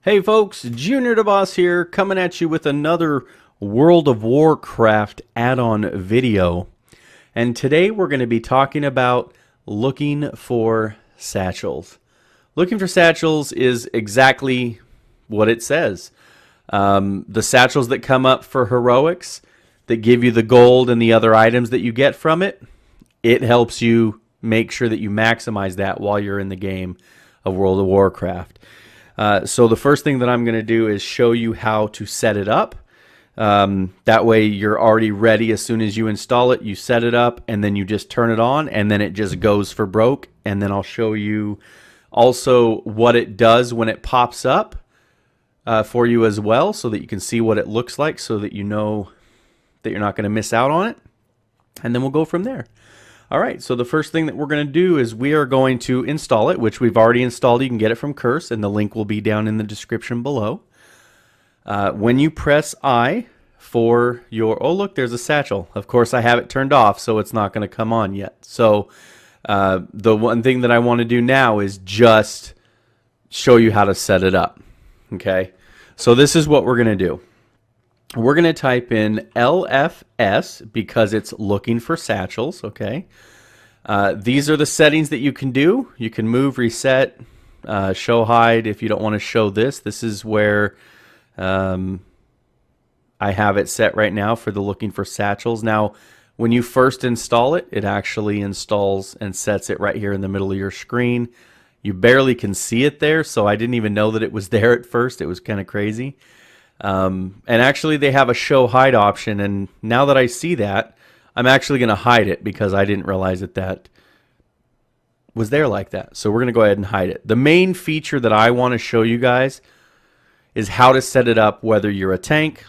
Hey folks, JuniorDeBoss here, coming at you with another World of Warcraft add-on video. And today we're going to be talking about looking for satchels. Looking for satchels is exactly what it says. The satchels that come up for heroics, that give you the gold and the other items that you get from it, it helps you make sure that you maximize that while you're in the game of World of Warcraft. So the first thing that I'm going to do is show you how to set it up. That way you're already ready as soon as you install it. You set it up and then you just turn it on and then it just goes for broke. And then I'll show you also what it does when it pops up for you as well, so that you can see what it looks like, so that you know that you're not going to miss out on it. And then we'll go from there. All right, so the first thing that we're going to do is we are going to install it, which we've already installed. You can get it from Curse, and the link will be down in the description below. When you press I for your... Oh, look, there's a satchel. Of course, I have it turned off, so it's not going to come on yet. So the one thing that I want to do now is just show you how to set it up. Okay, so this is what we're going to do. We're going to type in LFS because it's looking for satchels, okay? These are the settings that you can do. You can move, reset, show, hide. If you don't want to show this, this is where I have it set right now for the looking for satchels. Now, when you first install it, it actually installs and sets it right here in the middle of your screen. You barely can see it there, so I didn't even know that it was there at first. It was kind of crazy. And actually they have a show hide option, and now that I see that, I'm actually going to hide it because I didn't realize that that was there like that. So we're going to go ahead and hide it. The main feature that I want to show you guys is how to set it up, whether you're a tank,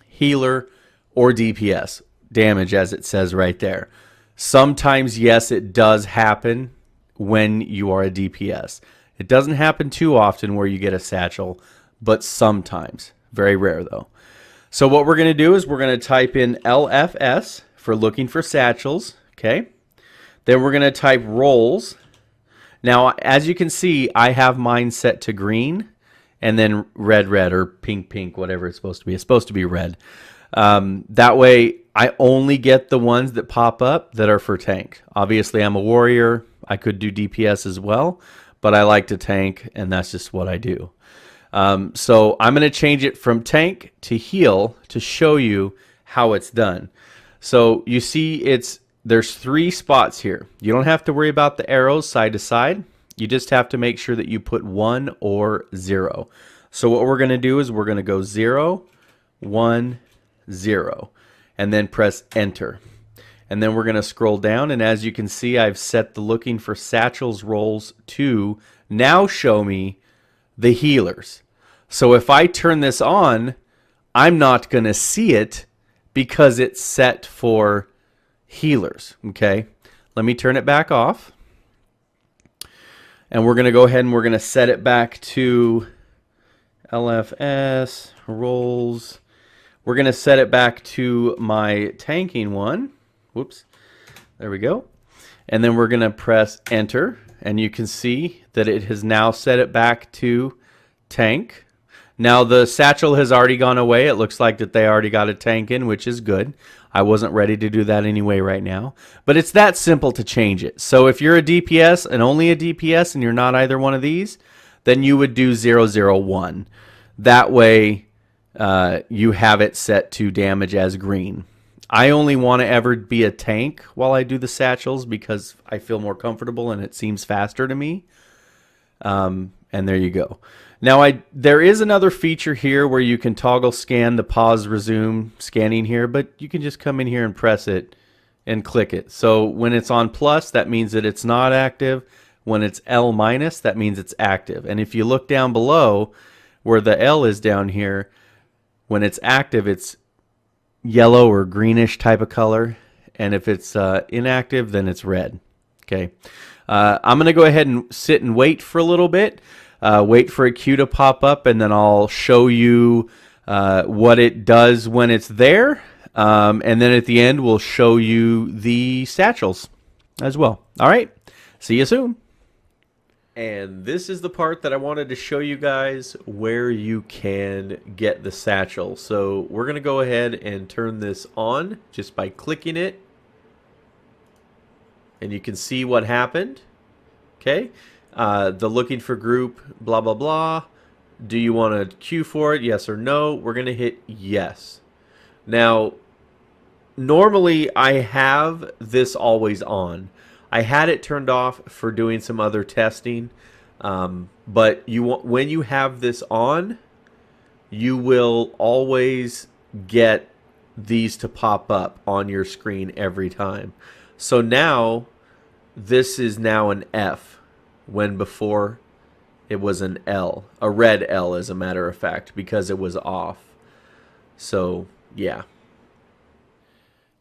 healer, or DPS, damage as it says right there. Sometimes, yes, it does happen when you are a DPS. It doesn't happen too often where you get a satchel, but sometimes. Very rare though. So what we're going to do is we're going to type in LFS for looking for satchels, okay? Then we're going to type roles. Now, as you can see, I have mine set to green and then red, red, or pink, pink, whatever it's supposed to be. It's supposed to be red. That way, I only get the ones that pop up that are for tank. Obviously, I'm a warrior. I could do DPS as well, but I like to tank, and that's just what I do. So I'm going to change it from tank to heal to show you how it's done. So you see there's 3 spots here. You don't have to worry about the arrows side to side. You just have to make sure that you put 1 or 0. So what we're going to do is we're going to go 0, 1, 0, and then press enter. And then we're going to scroll down, and as you can see, I've set the looking for satchels roles to now show me the healers. So if I turn this on, I'm not going to see it because it's set for healers. Okay, let me turn it back off. And we're going to go ahead and we're going to set it back to LFS roles. We're going to set it back to my tanking one. Whoops. There we go. And then we're going to press enter. And you can see that it has now set it back to tank. Now the satchel has already gone away. It looks like that they already got a tank in, which is good. I wasn't ready to do that anyway right now. But it's that simple to change it. So if you're a DPS and only a DPS and you're not either one of these, then you would do 001. That way you have it set to damage as green. I only want to ever be a tank while I do the satchels because I feel more comfortable and it seems faster to me. And there you go. Now, there is another feature here where you can toggle scan the pause resume scanning here, but you can just come in here and press it and click it. So when it's on plus, that means that it's not active. When it's L minus, that means it's active. And if you look down below where the L is down here, when it's active, it's yellow or greenish type of color. And if it's inactive, then it's red. Okay. I'm going to go ahead and sit and wait for a little bit. Wait for a queue to pop up, and then I'll show you what it does when it's there. And then at the end, we'll show you the satchels as well. All right. See you soon. And this is the part that I wanted to show you guys where you can get the satchel. So we're going to go ahead and turn this on just by clicking it. And you can see what happened. Okay. The looking for group, blah, blah, blah. Do you want to queue for it? Yes or no? We're going to hit yes. Now, normally I have this always on. I had it turned off for doing some other testing, but when you have this on, you will always get these to pop up on your screen every time. So now, this is now an F, when before it was an L, a red L as a matter of fact, because it was off. So, yeah.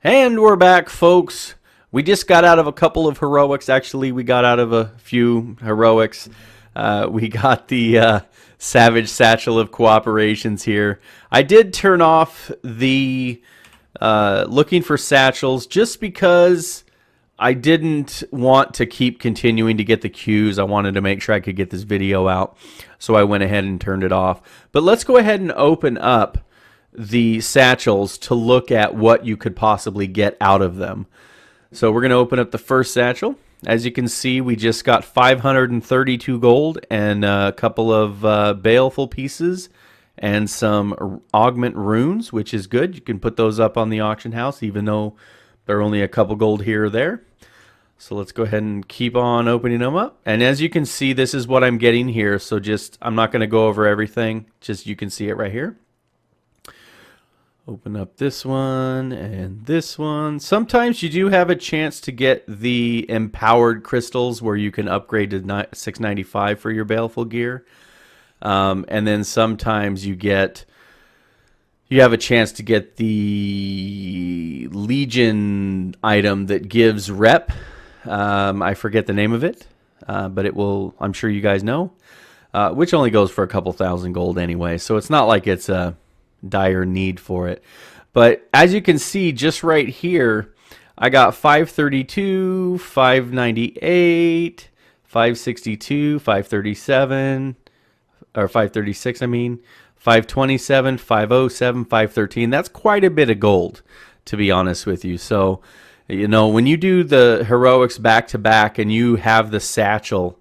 And we're back, folks. We just got out of a couple of heroics. Actually, we got out of a few heroics. We got the Savage Satchel of Cooperations here. I did turn off the looking for satchels just because I didn't want to keep continuing to get the queues. I wanted to make sure I could get this video out. So I went ahead and turned it off. But let's go ahead and open up the satchels to look at what you could possibly get out of them. So we're going to open up the first satchel. As you can see, we just got 532 gold and a couple of baleful pieces and some augment runes, which is good. You can put those up on the auction house, even though they're only a couple gold here or there. So let's go ahead and keep on opening them up. And as you can see, this is what I'm getting here. So I'm not going to go over everything. Just you can see it right here. Open up this one and this one. Sometimes you do have a chance to get the empowered crystals where you can upgrade to 695 for your baleful gear. And then sometimes you have a chance to get the Legion item that gives rep. I forget the name of it, but it will, I'm sure you guys know, which only goes for a couple thousand gold anyway. So it's not like it's a dire need for it. But as you can see just right here, I got 532, 598, 562, 537, or 536 I mean, 527, 507, 513. That's quite a bit of gold, to be honest with you. So, you know, when you do the heroics back to back and you have the satchel,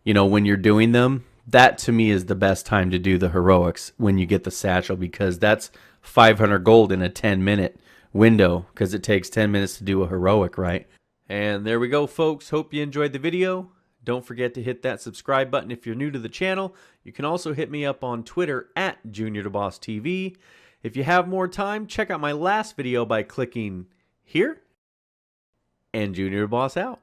you know, when you're doing them, that to me is the best time to do the heroics, when you get the satchel, because that's 500 gold in a 10-minute window, because it takes 10 minutes to do a heroic, right? And there we go, folks. Hope you enjoyed the video. Don't forget to hit that subscribe button if you're new to the channel. You can also hit me up on Twitter at JuniorDeBoss TV. If you have more time, check out my last video by clicking here. And JuniorDeBoss out.